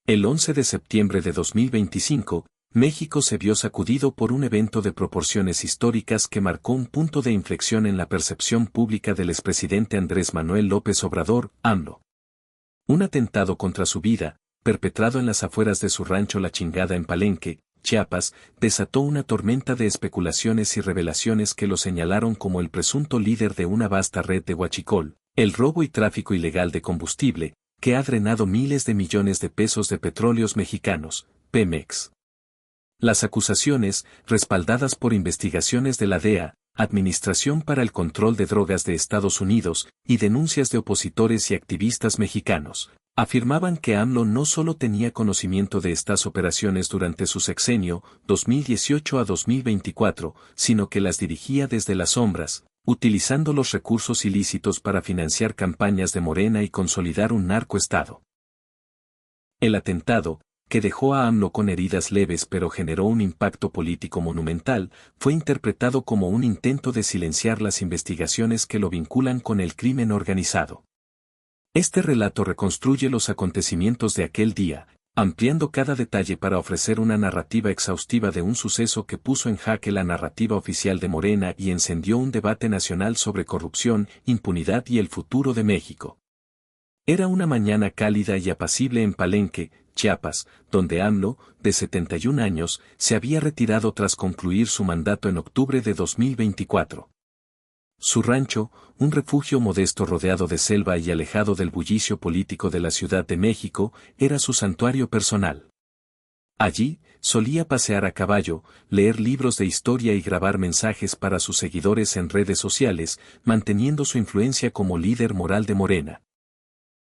El 11 de septiembre de 2025, México se vio sacudido por un evento de proporciones históricas que marcó un punto de inflexión en la percepción pública del expresidente Andrés Manuel López Obrador, AMLO. Un atentado contra su vida, perpetrado en las afueras de su rancho La Chingada en Palenque, Chiapas, desató una tormenta de especulaciones y revelaciones que lo señalaron como el presunto líder de una vasta red de huachicol, el robo y tráfico ilegal de combustible, que ha drenado miles de millones de pesos de petróleos mexicanos, Pemex. Las acusaciones, respaldadas por investigaciones de la DEA, Administración para el Control de Drogas de Estados Unidos, y denuncias de opositores y activistas mexicanos, afirmaban que AMLO no solo tenía conocimiento de estas operaciones durante su sexenio, 2018 a 2024, sino que las dirigía desde las sombras, utilizando los recursos ilícitos para financiar campañas de Morena y consolidar un narcoestado. El atentado, que dejó a AMLO con heridas leves pero generó un impacto político monumental, fue interpretado como un intento de silenciar las investigaciones que lo vinculan con el crimen organizado. Este relato reconstruye los acontecimientos de aquel día, ampliando cada detalle para ofrecer una narrativa exhaustiva de un suceso que puso en jaque la narrativa oficial de Morena y encendió un debate nacional sobre corrupción, impunidad y el futuro de México. Era una mañana cálida y apacible en Palenque, Chiapas, donde AMLO, de 71 años, se había retirado tras concluir su mandato en octubre de 2024. Su rancho, un refugio modesto rodeado de selva y alejado del bullicio político de la Ciudad de México, era su santuario personal. Allí, solía pasear a caballo, leer libros de historia y grabar mensajes para sus seguidores en redes sociales, manteniendo su influencia como líder moral de Morena.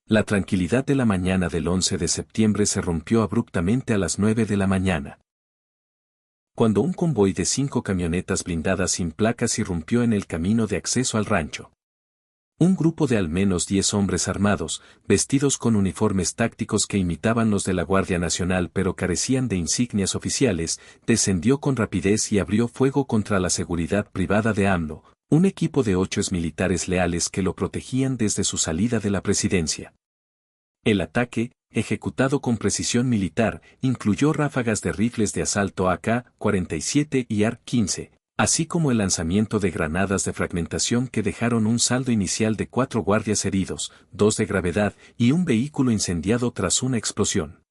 La tranquilidad de la mañana del 11 de septiembre se rompió abruptamente a las 9 de la mañana. Cuando un convoy de 5 camionetas blindadas sin placas irrumpió en el camino de acceso al rancho. Un grupo de al menos 10 hombres armados, vestidos con uniformes tácticos que imitaban los de la Guardia Nacional pero carecían de insignias oficiales, descendió con rapidez y abrió fuego contra la seguridad privada de AMLO, un equipo de 8 militares leales que lo protegían desde su salida de la presidencia. El ataque, ejecutado con precisión militar, incluyó ráfagas de rifles de asalto AK-47 y AR-15, así como el lanzamiento de granadas de fragmentación que dejaron un saldo inicial de 4 guardias heridos, 2 de gravedad y un vehículo incendiado tras una explosión.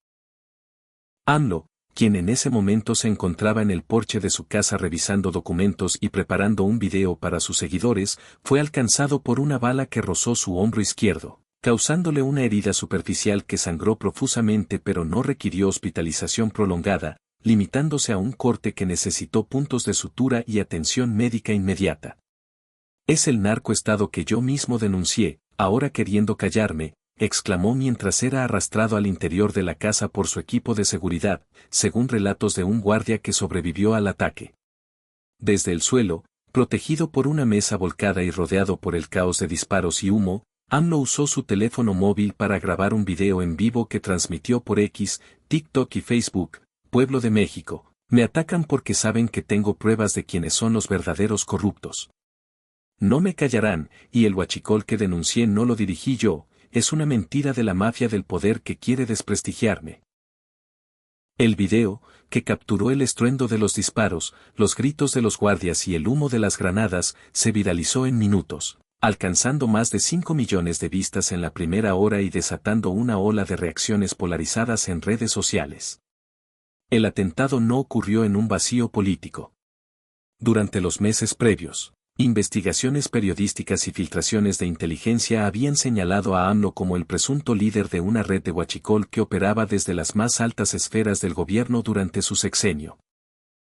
AMLO, quien en ese momento se encontraba en el porche de su casa revisando documentos y preparando un video para sus seguidores, fue alcanzado por una bala que rozó su hombro izquierdo, causándole una herida superficial que sangró profusamente pero no requirió hospitalización prolongada, limitándose a un corte que necesitó puntos de sutura y atención médica inmediata. Es el narcoestado que yo mismo denuncié, ahora queriendo callarme, exclamó mientras era arrastrado al interior de la casa por su equipo de seguridad, según relatos de un guardia que sobrevivió al ataque. Desde el suelo, protegido por una mesa volcada y rodeado por el caos de disparos y humo, AMLO usó su teléfono móvil para grabar un video en vivo que transmitió por X, TikTok y Facebook. Pueblo de México, me atacan porque saben que tengo pruebas de quiénes son los verdaderos corruptos. No me callarán, y el huachicol que denuncié no lo dirigí yo, es una mentira de la mafia del poder que quiere desprestigiarme. El video, que capturó el estruendo de los disparos, los gritos de los guardias y el humo de las granadas, se viralizó en minutos, alcanzando más de 5 millones de vistas en la primera hora y desatando una ola de reacciones polarizadas en redes sociales. El atentado no ocurrió en un vacío político. Durante los meses previos, investigaciones periodísticas y filtraciones de inteligencia habían señalado a AMLO como el presunto líder de una red de huachicol que operaba desde las más altas esferas del gobierno durante su sexenio.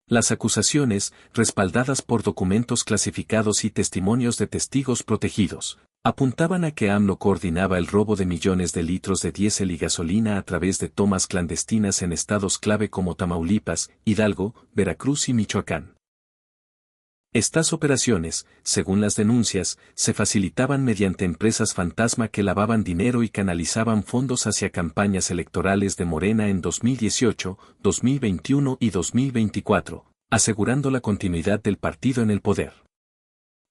Las acusaciones, respaldadas por documentos clasificados y testimonios de testigos protegidos, apuntaban a que AMLO coordinaba el robo de millones de litros de diésel y gasolina a través de tomas clandestinas en estados clave como Tamaulipas, Hidalgo, Veracruz y Michoacán. Estas operaciones, según las denuncias, se facilitaban mediante empresas fantasma que lavaban dinero y canalizaban fondos hacia campañas electorales de Morena en 2018, 2021 y 2024, asegurando la continuidad del partido en el poder.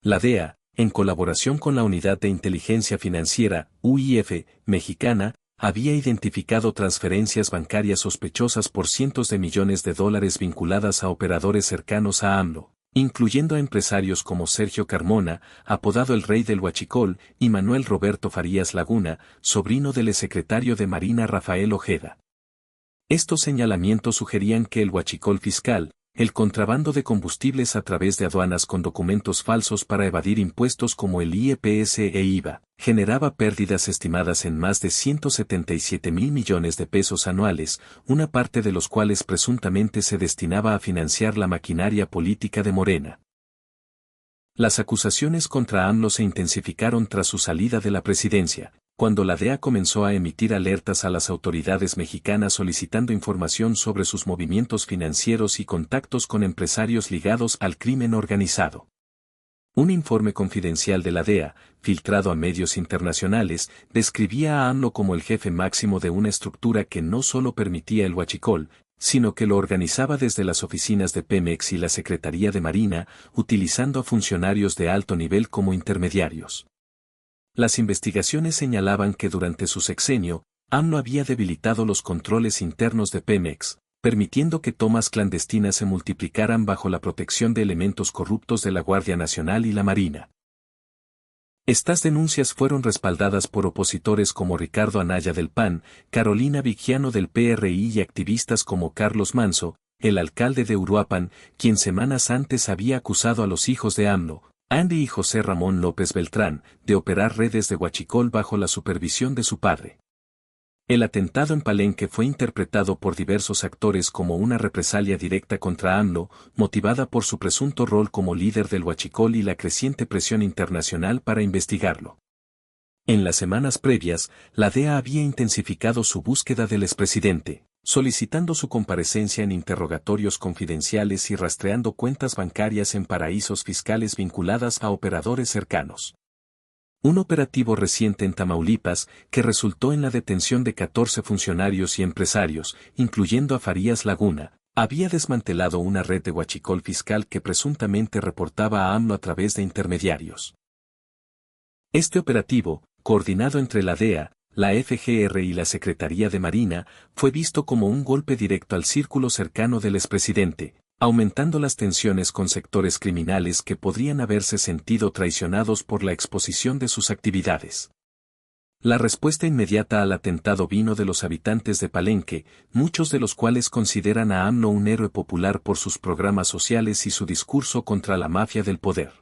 La DEA, en colaboración con la Unidad de Inteligencia Financiera, UIF, mexicana, había identificado transferencias bancarias sospechosas por cientos de millones de dólares vinculadas a operadores cercanos a AMLO, incluyendo a empresarios como Sergio Carmona, apodado el Rey del Huachicol, y Manuel Roberto Farías Laguna, sobrino del exsecretario de Marina Rafael Ojeda. Estos señalamientos sugerían que el huachicol fiscal, el contrabando de combustibles a través de aduanas con documentos falsos para evadir impuestos como el IEPS e IVA, generaba pérdidas estimadas en más de 177.000 millones de pesos anuales, una parte de los cuales presuntamente se destinaba a financiar la maquinaria política de Morena. Las acusaciones contra AMLO se intensificaron tras su salida de la presidencia, cuando la DEA comenzó a emitir alertas a las autoridades mexicanas solicitando información sobre sus movimientos financieros y contactos con empresarios ligados al crimen organizado. Un informe confidencial de la DEA, filtrado a medios internacionales, describía a AMLO como el jefe máximo de una estructura que no solo permitía el huachicol, sino que lo organizaba desde las oficinas de Pemex y la Secretaría de Marina, utilizando a funcionarios de alto nivel como intermediarios. Las investigaciones señalaban que durante su sexenio, AMLO había debilitado los controles internos de Pemex, permitiendo que tomas clandestinas se multiplicaran bajo la protección de elementos corruptos de la Guardia Nacional y la Marina. Estas denuncias fueron respaldadas por opositores como Ricardo Anaya del PAN, Carolina Vigiano del PRI y activistas como Carlos Manso, el alcalde de Uruapan, quien semanas antes había acusado a los hijos de AMLO, Andy y José Ramón López Beltrán, de operar redes de huachicol bajo la supervisión de su padre. El atentado en Palenque fue interpretado por diversos actores como una represalia directa contra AMLO, motivada por su presunto rol como líder del huachicol y la creciente presión internacional para investigarlo. En las semanas previas, la DEA había intensificado su búsqueda del expresidente, solicitando su comparecencia en interrogatorios confidenciales y rastreando cuentas bancarias en paraísos fiscales vinculadas a operadores cercanos. Un operativo reciente en Tamaulipas, que resultó en la detención de 14 funcionarios y empresarios, incluyendo a Farías Laguna, había desmantelado una red de huachicol fiscal que presuntamente reportaba a AMLO a través de intermediarios. Este operativo, coordinado entre la DEA, la FGR y la Secretaría de Marina, fue visto como un golpe directo al círculo cercano del expresidente, aumentando las tensiones con sectores criminales que podrían haberse sentido traicionados por la exposición de sus actividades. La respuesta inmediata al atentado vino de los habitantes de Palenque, muchos de los cuales consideran a AMLO un héroe popular por sus programas sociales y su discurso contra la mafia del poder.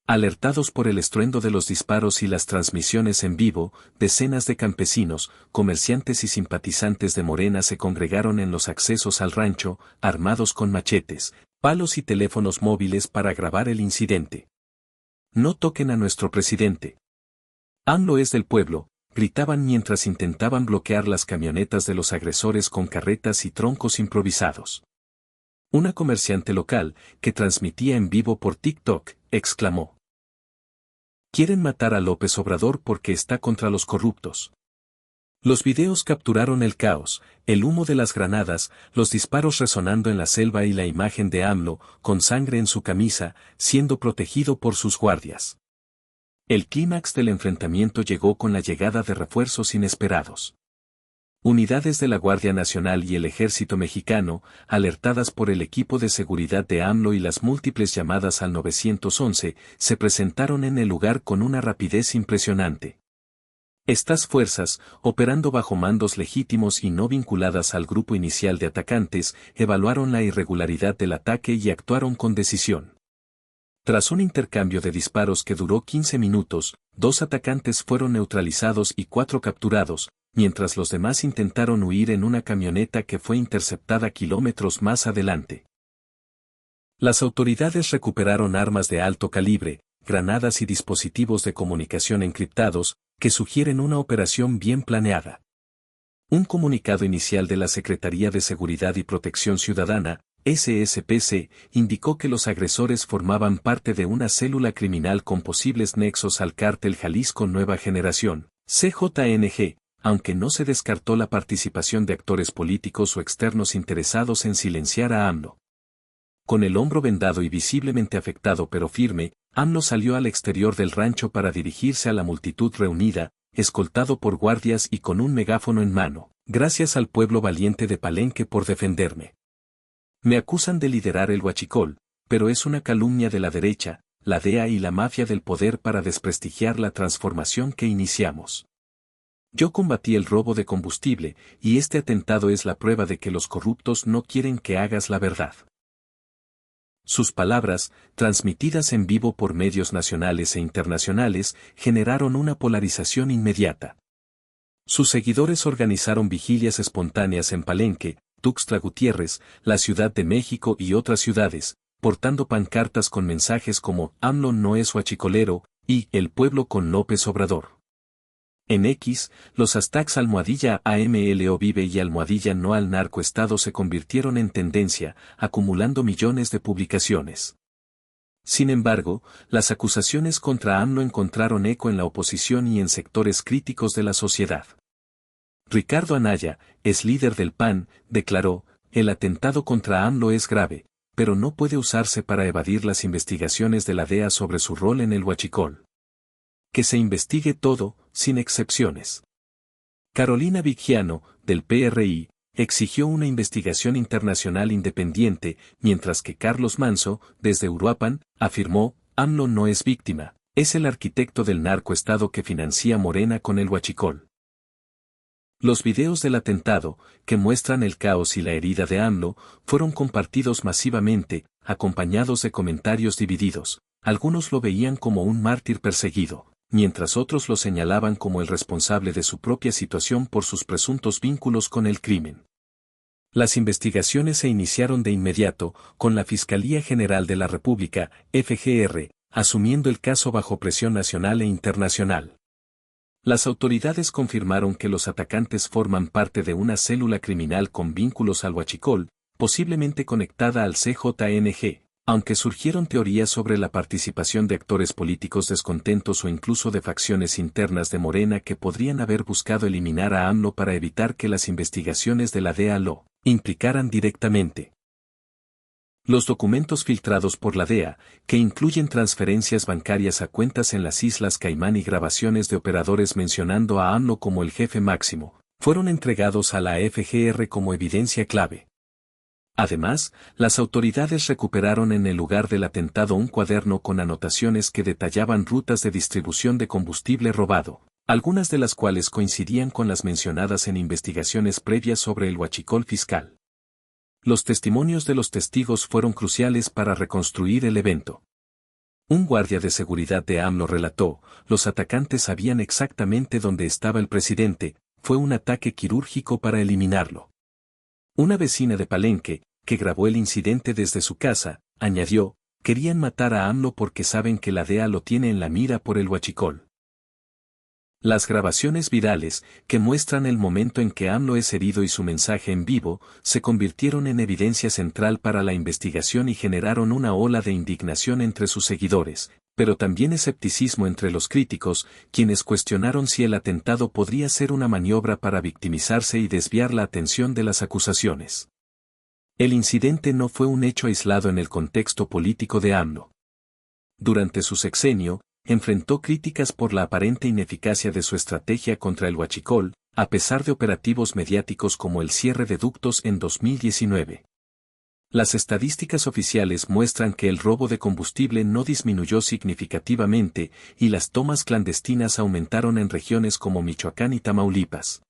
Alertados por el estruendo de los disparos y las transmisiones en vivo, decenas de campesinos, comerciantes y simpatizantes de Morena se congregaron en los accesos al rancho, armados con machetes, palos y teléfonos móviles para grabar el incidente. «No toquen a nuestro presidente. AMLO es del pueblo», gritaban mientras intentaban bloquear las camionetas de los agresores con carretas y troncos improvisados. Una comerciante local, que transmitía en vivo por TikTok, exclamó: «Quieren matar a López Obrador porque está contra los corruptos». Los videos capturaron el caos, el humo de las granadas, los disparos resonando en la selva y la imagen de AMLO, con sangre en su camisa, siendo protegido por sus guardias. El clímax del enfrentamiento llegó con la llegada de refuerzos inesperados. Unidades de la Guardia Nacional y el Ejército Mexicano, alertadas por el equipo de seguridad de AMLO y las múltiples llamadas al 911, se presentaron en el lugar con una rapidez impresionante. Estas fuerzas, operando bajo mandos legítimos y no vinculadas al grupo inicial de atacantes, evaluaron la irregularidad del ataque y actuaron con decisión. Tras un intercambio de disparos que duró 15 minutos, 2 atacantes fueron neutralizados y 4 capturados, mientras los demás intentaron huir en una camioneta que fue interceptada kilómetros más adelante. Las autoridades recuperaron armas de alto calibre, granadas y dispositivos de comunicación encriptados, que sugieren una operación bien planeada. Un comunicado inicial de la Secretaría de Seguridad y Protección Ciudadana, SSPC, indicó que los agresores formaban parte de una célula criminal con posibles nexos al cártel Jalisco Nueva Generación, CJNG, aunque no se descartó la participación de actores políticos o externos interesados en silenciar a AMLO. Con el hombro vendado y visiblemente afectado pero firme, AMLO salió al exterior del rancho para dirigirse a la multitud reunida, escoltado por guardias y con un megáfono en mano. Gracias al pueblo valiente de Palenque por defenderme. Me acusan de liderar el huachicol, pero es una calumnia de la derecha, la DEA y la mafia del poder para desprestigiar la transformación que iniciamos. Yo combatí el robo de combustible, y este atentado es la prueba de que los corruptos no quieren que hagas la verdad. Sus palabras, transmitidas en vivo por medios nacionales e internacionales, generaron una polarización inmediata. Sus seguidores organizaron vigilias espontáneas en Palenque, Tuxtla Gutiérrez, la Ciudad de México y otras ciudades, portando pancartas con mensajes como AMLO no es huachicolero y El pueblo con López Obrador. En X, los hashtags #AMLO vive y #no al narcoestado se convirtieron en tendencia, acumulando millones de publicaciones. Sin embargo, las acusaciones contra AMLO encontraron eco en la oposición y en sectores críticos de la sociedad. Ricardo Anaya, ex líder del PAN, declaró: el atentado contra AMLO es grave, pero no puede usarse para evadir las investigaciones de la DEA sobre su rol en el huachicol. Que se investigue todo, sin excepciones. Carolina Viggiano, del PRI, exigió una investigación internacional independiente, mientras que Carlos Manso, desde Uruapan, afirmó: AMLO no es víctima, es el arquitecto del narcoestado que financia Morena con el huachicol. Los videos del atentado, que muestran el caos y la herida de AMLO, fueron compartidos masivamente, acompañados de comentarios divididos. Algunos lo veían como un mártir perseguido, mientras otros lo señalaban como el responsable de su propia situación por sus presuntos vínculos con el crimen. Las investigaciones se iniciaron de inmediato, con la Fiscalía General de la República, FGR, asumiendo el caso bajo presión nacional e internacional. Las autoridades confirmaron que los atacantes forman parte de una célula criminal con vínculos al huachicol, posiblemente conectada al CJNG, aunque surgieron teorías sobre la participación de actores políticos descontentos o incluso de facciones internas de Morena que podrían haber buscado eliminar a AMLO para evitar que las investigaciones de la DEA lo implicaran directamente. Los documentos filtrados por la DEA, que incluyen transferencias bancarias a cuentas en las Islas Caimán y grabaciones de operadores mencionando a AMLO como el jefe máximo, fueron entregados a la FGR como evidencia clave. Además, las autoridades recuperaron en el lugar del atentado un cuaderno con anotaciones que detallaban rutas de distribución de combustible robado, algunas de las cuales coincidían con las mencionadas en investigaciones previas sobre el huachicol fiscal. Los testimonios de los testigos fueron cruciales para reconstruir el evento. Un guardia de seguridad de AMLO relató: los atacantes sabían exactamente dónde estaba el presidente, fue un ataque quirúrgico para eliminarlo. Una vecina de Palenque, que grabó el incidente desde su casa, añadió: querían matar a AMLO porque saben que la DEA lo tiene en la mira por el huachicol. Las grabaciones virales, que muestran el momento en que AMLO es herido y su mensaje en vivo, se convirtieron en evidencia central para la investigación y generaron una ola de indignación entre sus seguidores, pero también escepticismo entre los críticos, quienes cuestionaron si el atentado podría ser una maniobra para victimizarse y desviar la atención de las acusaciones. El incidente no fue un hecho aislado en el contexto político de AMLO. Durante su sexenio, enfrentó críticas por la aparente ineficacia de su estrategia contra el huachicol, a pesar de operativos mediáticos como el cierre de ductos en 2019. Las estadísticas oficiales muestran que el robo de combustible no disminuyó significativamente y las tomas clandestinas aumentaron en regiones como Michoacán y Tamaulipas.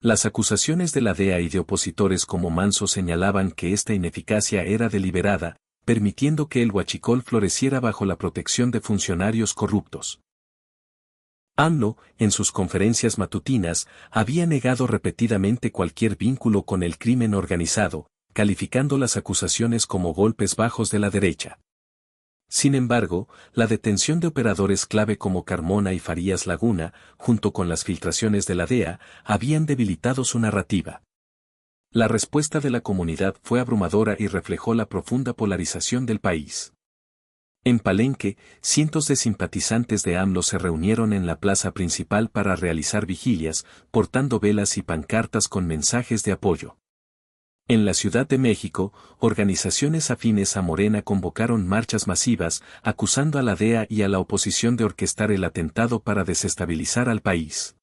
Las acusaciones de la DEA y de opositores como Manso señalaban que esta ineficacia era deliberada, permitiendo que el huachicol floreciera bajo la protección de funcionarios corruptos. AMLO, en sus conferencias matutinas, había negado repetidamente cualquier vínculo con el crimen organizado, calificando las acusaciones como golpes bajos de la derecha. Sin embargo, la detención de operadores clave como Carmona y Farías Laguna, junto con las filtraciones de la DEA, habían debilitado su narrativa. La respuesta de la comunidad fue abrumadora y reflejó la profunda polarización del país. En Palenque, cientos de simpatizantes de AMLO se reunieron en la plaza principal para realizar vigilias, portando velas y pancartas con mensajes de apoyo. En la Ciudad de México, organizaciones afines a Morena convocaron marchas masivas, acusando a la DEA y a la oposición de orquestar el atentado para desestabilizar al país.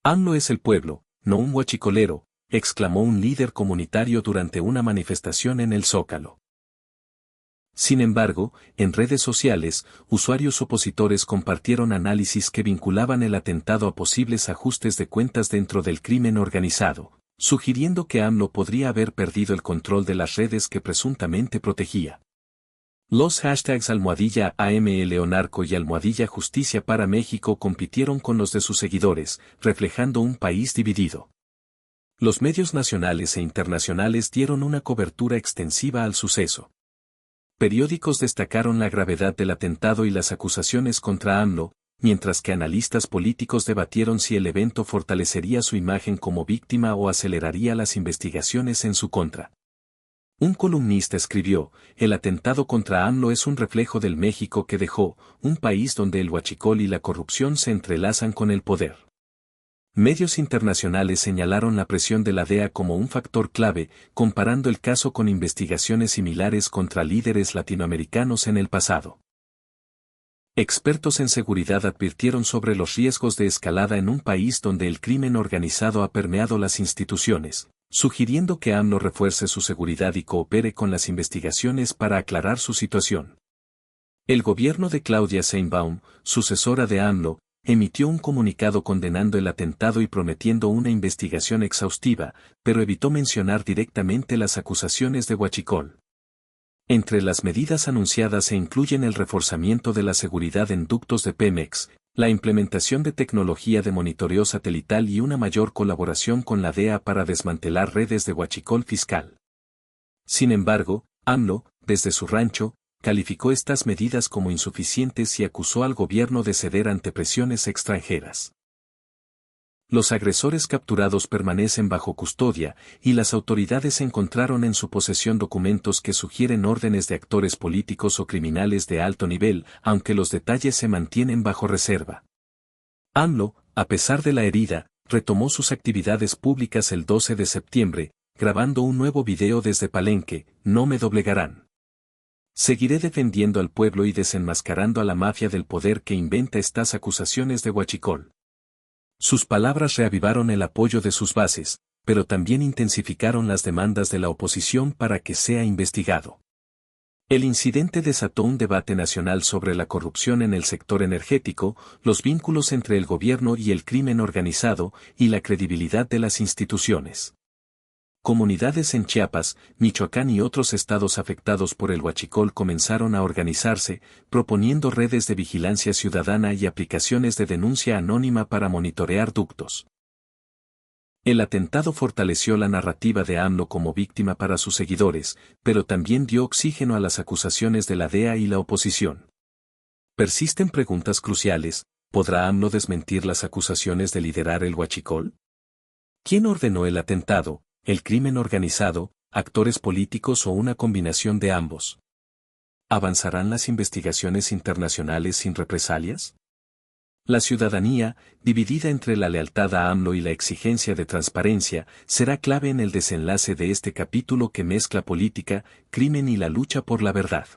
AMLO es el pueblo, no un huachicolero, exclamó un líder comunitario durante una manifestación en el Zócalo. Sin embargo, en redes sociales, usuarios opositores compartieron análisis que vinculaban el atentado a posibles ajustes de cuentas dentro del crimen organizado, sugiriendo que AMLO podría haber perdido el control de las redes que presuntamente protegía. Los hashtags #AMLeonarco y #Justicia para México compitieron con los de sus seguidores, reflejando un país dividido. Los medios nacionales e internacionales dieron una cobertura extensiva al suceso. Periódicos destacaron la gravedad del atentado y las acusaciones contra AMLO, mientras que analistas políticos debatieron si el evento fortalecería su imagen como víctima o aceleraría las investigaciones en su contra. Un columnista escribió, el atentado contra AMLO es un reflejo del México que dejó, un país donde el huachicol y la corrupción se entrelazan con el poder. Medios internacionales señalaron la presión de la DEA como un factor clave, comparando el caso con investigaciones similares contra líderes latinoamericanos en el pasado. Expertos en seguridad advirtieron sobre los riesgos de escalada en un país donde el crimen organizado ha permeado las instituciones, sugiriendo que AMLO refuerce su seguridad y coopere con las investigaciones para aclarar su situación. El gobierno de Claudia Sheinbaum, sucesora de AMLO, emitió un comunicado condenando el atentado y prometiendo una investigación exhaustiva, pero evitó mencionar directamente las acusaciones de huachicol. Entre las medidas anunciadas se incluyen el reforzamiento de la seguridad en ductos de Pemex, la implementación de tecnología de monitoreo satelital y una mayor colaboración con la DEA para desmantelar redes de huachicol fiscal. Sin embargo, AMLO, desde su rancho, calificó estas medidas como insuficientes y acusó al gobierno de ceder ante presiones extranjeras. Los agresores capturados permanecen bajo custodia, y las autoridades encontraron en su posesión documentos que sugieren órdenes de actores políticos o criminales de alto nivel, aunque los detalles se mantienen bajo reserva. AMLO, a pesar de la herida, retomó sus actividades públicas el 12 de septiembre, grabando un nuevo video desde Palenque, no me doblegarán. Seguiré defendiendo al pueblo y desenmascarando a la mafia del poder que inventa estas acusaciones de huachicol. Sus palabras reavivaron el apoyo de sus bases, pero también intensificaron las demandas de la oposición para que sea investigado. El incidente desató un debate nacional sobre la corrupción en el sector energético, los vínculos entre el gobierno y el crimen organizado, y la credibilidad de las instituciones. Comunidades en Chiapas, Michoacán y otros estados afectados por el huachicol comenzaron a organizarse, proponiendo redes de vigilancia ciudadana y aplicaciones de denuncia anónima para monitorear ductos. El atentado fortaleció la narrativa de AMLO como víctima para sus seguidores, pero también dio oxígeno a las acusaciones de la DEA y la oposición. Persisten preguntas cruciales: ¿podrá AMLO desmentir las acusaciones de liderar el huachicol? ¿Quién ordenó el atentado? ¿El crimen organizado, actores políticos o una combinación de ambos? ¿Avanzarán las investigaciones internacionales sin represalias? La ciudadanía, dividida entre la lealtad a AMLO y la exigencia de transparencia, será clave en el desenlace de este capítulo que mezcla política, crimen y la lucha por la verdad.